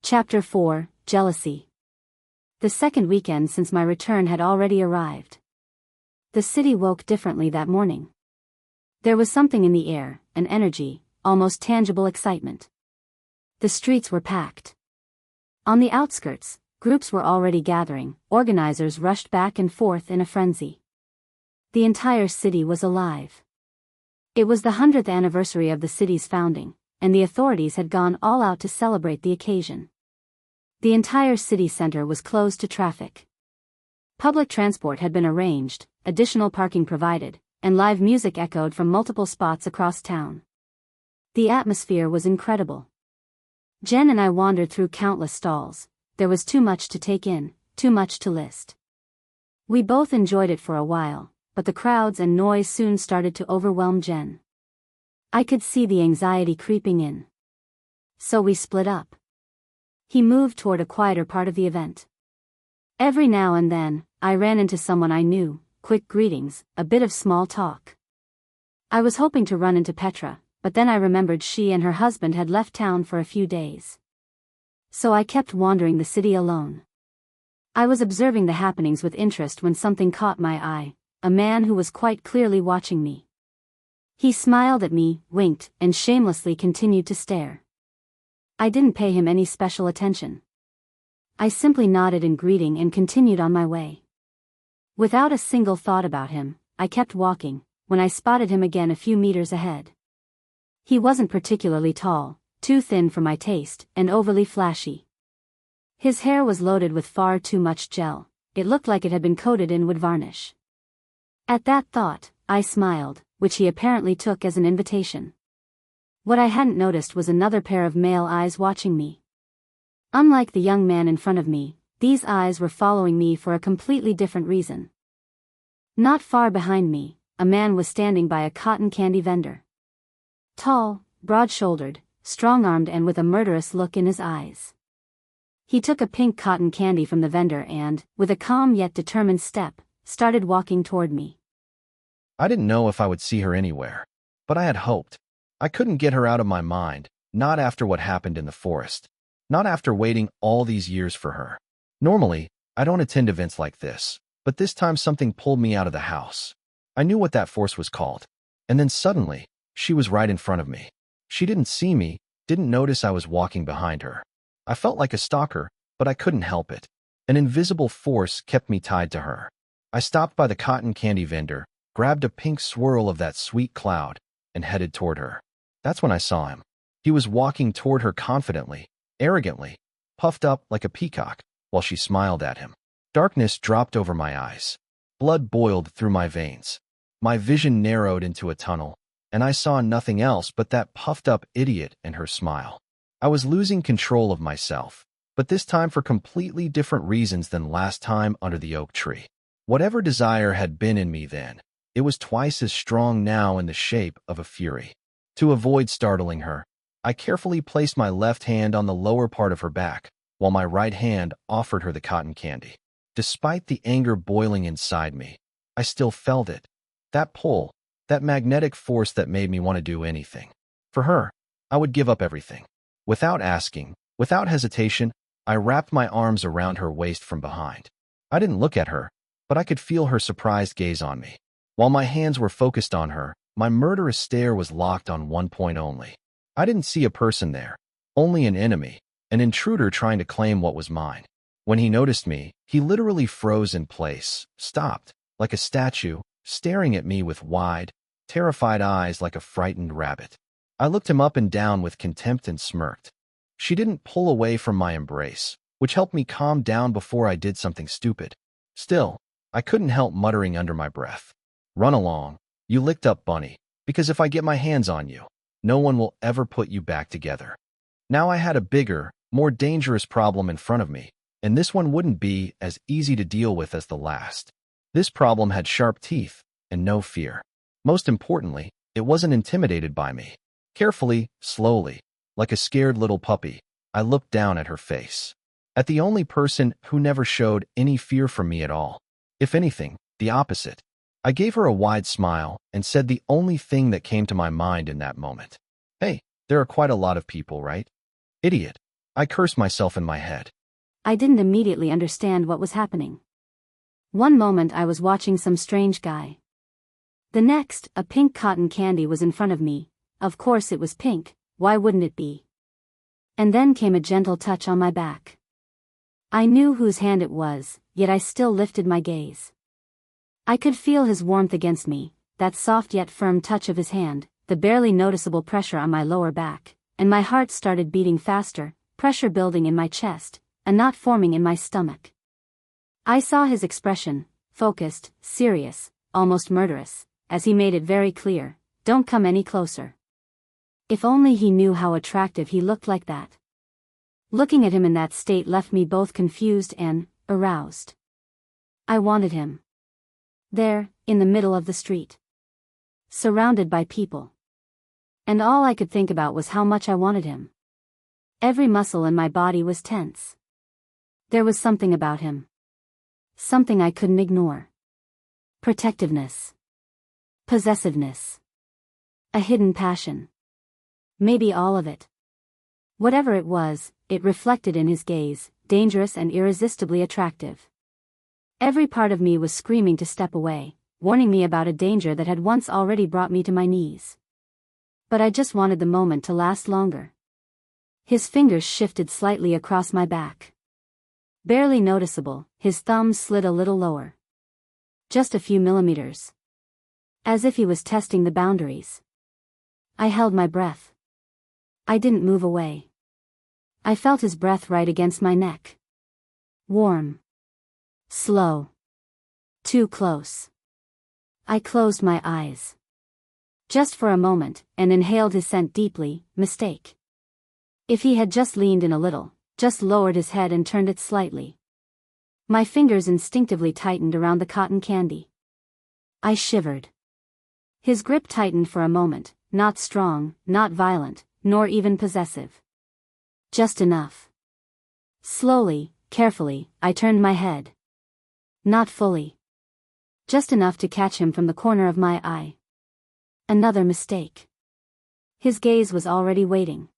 Chapter 4, Jealousy. The second weekend since my return had already arrived. The city woke differently that morning. There was something in the air, an energy, almost tangible excitement. The streets were packed. On the outskirts, groups were already gathering, organizers rushed back and forth in a frenzy. The entire city was alive. It was the 100th anniversary of the city's founding, and the authorities had gone all out to celebrate the occasion. The entire city center was closed to traffic. Public transport had been arranged, additional parking provided, and live music echoed from multiple spots across town. The atmosphere was incredible. Jen and I wandered through countless stalls. There was too much to take in, too much to list. We both enjoyed it for a while, but the crowds and noise soon started to overwhelm Jen. I could see the anxiety creeping in. So we split up. He moved toward a quieter part of the event. Every now and then, I ran into someone I knew, quick greetings, a bit of small talk. I was hoping to run into Petra, but then I remembered she and her husband had left town for a few days. So I kept wandering the city alone. I was observing the happenings with interest when something caught my eye, a man who was quite clearly watching me. He smiled at me, winked, and shamelessly continued to stare. I didn't pay him any special attention. I simply nodded in greeting and continued on my way. Without a single thought about him, I kept walking, when I spotted him again a few meters ahead. He wasn't particularly tall, too thin for my taste, and overly flashy. His hair was loaded with far too much gel, it looked like it had been coated in wood varnish. At that thought, I smiled, which he apparently took as an invitation. What I hadn't noticed was another pair of male eyes watching me. Unlike the young man in front of me, these eyes were following me for a completely different reason. Not far behind me, a man was standing by a cotton candy vendor. Tall, broad-shouldered, strong-armed and with a murderous look in his eyes. He took a pink cotton candy from the vendor and, with a calm yet determined step, started walking toward me. I didn't know if I would see her anywhere, but I had hoped. I couldn't get her out of my mind, not after what happened in the forest. Not after waiting all these years for her. Normally, I don't attend events like this, but this time something pulled me out of the house. I knew what that force was called. And then suddenly, she was right in front of me. She didn't see me, didn't notice I was walking behind her. I felt like a stalker, but I couldn't help it. An invisible force kept me tied to her. I stopped by the cotton candy vendor, grabbed a pink swirl of that sweet cloud, and headed toward her. That's when I saw him. He was walking toward her confidently, arrogantly, puffed up like a peacock, while she smiled at him. Darkness dropped over my eyes. Blood boiled through my veins. My vision narrowed into a tunnel, and I saw nothing else but that puffed-up idiot and her smile. I was losing control of myself, but this time for completely different reasons than last time under the oak tree. Whatever desire had been in me then, it was twice as strong now in the shape of a fury. To avoid startling her, I carefully placed my left hand on the lower part of her back, while my right hand offered her the cotton candy. Despite the anger boiling inside me, I still felt it. That pull, that magnetic force that made me want to do anything. For her, I would give up everything. Without asking, without hesitation, I wrapped my arms around her waist from behind. I didn't look at her, but I could feel her surprised gaze on me. While my hands were focused on her, my murderous stare was locked on one point only. I didn't see a person there, only an enemy, an intruder trying to claim what was mine. When he noticed me, he literally froze in place, stopped, like a statue, staring at me with wide, terrified eyes like a frightened rabbit. I looked him up and down with contempt and smirked. She didn't pull away from my embrace, which helped me calm down before I did something stupid. Still, I couldn't help muttering under my breath. Run along, you licked up bunny, because if I get my hands on you, no one will ever put you back together. Now I had a bigger, more dangerous problem in front of me, and this one wouldn't be as easy to deal with as the last. This problem had sharp teeth and no fear. Most importantly, it wasn't intimidated by me. Carefully, slowly, like a scared little puppy, I looked down at her face. At the only person who never showed any fear from me at all. If anything, the opposite. I gave her a wide smile and said the only thing that came to my mind in that moment. Hey, there are quite a lot of people, right? Idiot. I cursed myself in my head. I didn't immediately understand what was happening. One moment I was watching some strange guy. The next, a pink cotton candy was in front of me. Of course it was pink, why wouldn't it be? And then came a gentle touch on my back. I knew whose hand it was, yet I still lifted my gaze. I could feel his warmth against me, that soft yet firm touch of his hand, the barely noticeable pressure on my lower back, and my heart started beating faster, pressure building in my chest, a knot forming in my stomach. I saw his expression, focused, serious, almost murderous, as he made it very clear, don't come any closer. If only he knew how attractive he looked like that. Looking at him in that state left me both confused and aroused. I wanted him. There, in the middle of the street. Surrounded by people. And all I could think about was how much I wanted him. Every muscle in my body was tense. There was something about him. Something I couldn't ignore. Protectiveness. Possessiveness. A hidden passion. Maybe all of it. Whatever it was, it reflected in his gaze, dangerous and irresistibly attractive. Every part of me was screaming to step away, warning me about a danger that had once already brought me to my knees. But I just wanted the moment to last longer. His fingers shifted slightly across my back. Barely noticeable, his thumbs slid a little lower. Just a few millimeters. As if he was testing the boundaries. I held my breath. I didn't move away. I felt his breath right against my neck. Warm. Slow. Too close. I closed my eyes. Just for a moment, and inhaled his scent deeply. Mistake. If he had just leaned in a little, just lowered his head and turned it slightly. My fingers instinctively tightened around the cotton candy. I shivered. His grip tightened for a moment, not strong, not violent, nor even possessive. Just enough. Slowly, carefully, I turned my head. Not fully. Just enough to catch him from the corner of my eye. Another mistake. His gaze was already waiting.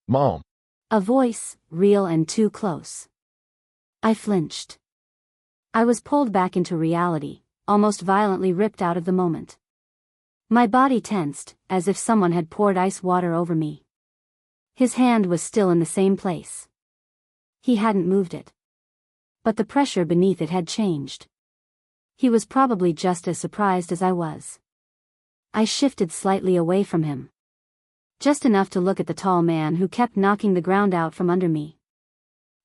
Mom. A voice, real and too close. I flinched. I was pulled back into reality, almost violently ripped out of the moment. My body tensed, as if someone had poured ice water over me. His hand was still in the same place. He hadn't moved it. But the pressure beneath it had changed. He was probably just as surprised as I was. I shifted slightly away from him. Just enough to look at the tall man who kept knocking the ground out from under me.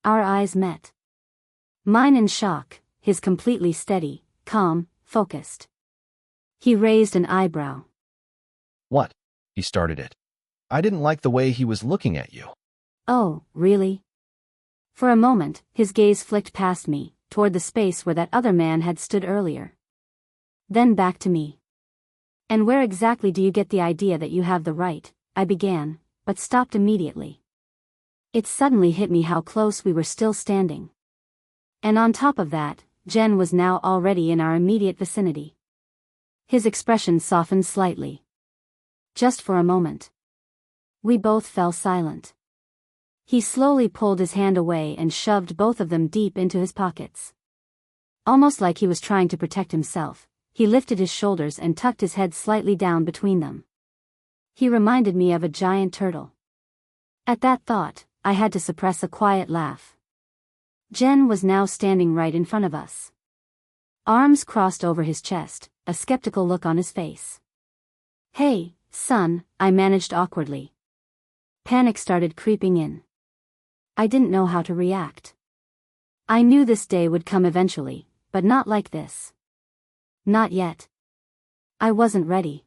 Our eyes met. Mine in shock, his completely steady, calm, focused. He raised an eyebrow. What? He started it. I didn't like the way he was looking at you. Oh, really? For a moment, his gaze flicked past me, toward the space where that other man had stood earlier. Then back to me. And where exactly do you get the idea that you have the right? I began, but stopped immediately. It suddenly hit me how close we were still standing. And on top of that, Jen was now already in our immediate vicinity. His expression softened slightly. Just for a moment. We both fell silent. He slowly pulled his hand away and shoved both of them deep into his pockets. Almost like he was trying to protect himself, he lifted his shoulders and tucked his head slightly down between them. He reminded me of a giant turtle. At that thought, I had to suppress a quiet laugh. Jen was now standing right in front of us. Arms crossed over his chest, a skeptical look on his face. "Hey, son," I managed awkwardly. Panic started creeping in. I didn't know how to react. I knew this day would come eventually, but not like this. Not yet. I wasn't ready.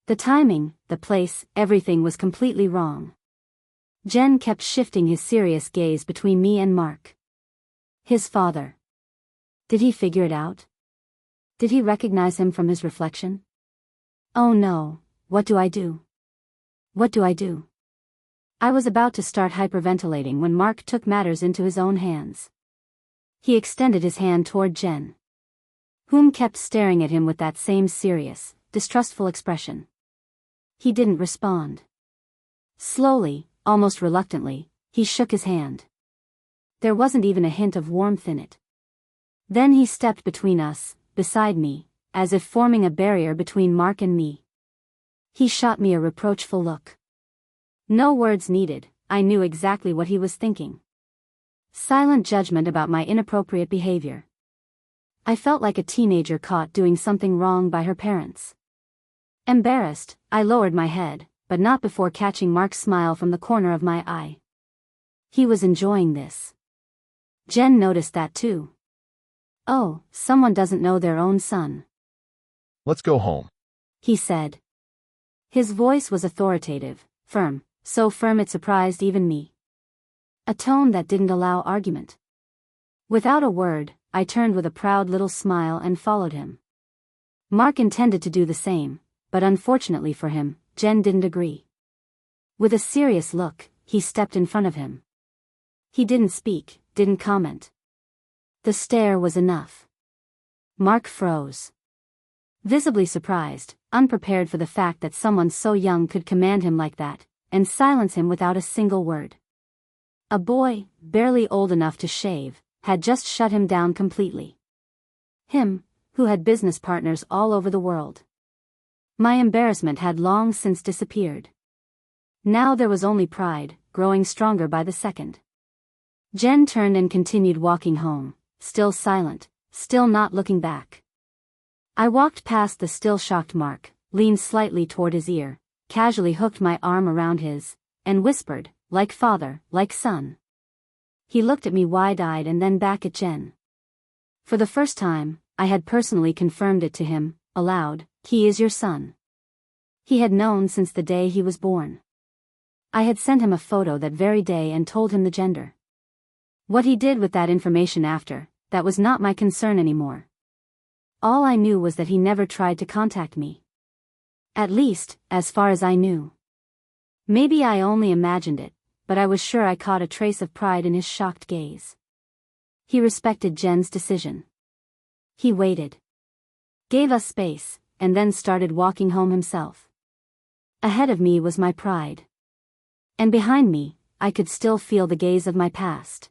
The timing, the place, everything was completely wrong. Jen kept shifting his serious gaze between me and Mark. His father. Did he figure it out? Did he recognize him from his reflection? Oh no, what do I do? What do I do? I was about to start hyperventilating when Mark took matters into his own hands. He extended his hand toward Jen, whom kept staring at him with that same serious, distrustful expression. He didn't respond. Slowly, almost reluctantly, He shook his hand. There wasn't even a hint of warmth in it. Then he stepped between us, beside me, as if forming a barrier between Mark and me. He shot me a reproachful look. No words needed, I knew exactly what he was thinking. Silent judgment about my inappropriate behavior. I felt like a teenager caught doing something wrong by her parents. Embarrassed, I lowered my head, but not before catching Mark's smile from the corner of my eye. He was enjoying this. Jen noticed that too. Oh, someone doesn't know their own son. Let's go home, He said. His voice was authoritative, firm, so firm it surprised even me. A tone that didn't allow argument. Without a word, I turned with a proud little smile and followed him. Mark intended to do the same, but unfortunately for him, Jen didn't agree. With a serious look, he stepped in front of him. He didn't speak, didn't comment. The stare was enough. Mark froze. Visibly surprised, unprepared for the fact that someone so young could command him like that, and silence him without a single word. A boy, barely old enough to shave, had just shut him down completely. Him, who had business partners all over the world. My embarrassment had long since disappeared. Now there was only pride, growing stronger by the second. Jen turned and continued walking home, still silent, still not looking back. I walked past the still shocked Mark, leaned slightly toward his ear, casually hooked my arm around his, and whispered, like father, like son. He looked at me wide-eyed and then back at Jen. For the first time, I had personally confirmed it to him, aloud, he is your son. He had known since the day he was born. I had sent him a photo that very day and told him the gender. What he did with that information after, that was not my concern anymore. All I knew was that he never tried to contact me. At least, as far as I knew. Maybe I only imagined it, but I was sure I caught a trace of pride in his shocked gaze. He respected Jen's decision. He waited. Gave us space, and then started walking home himself. Ahead of me was my pride. And behind me, I could still feel the gaze of my past.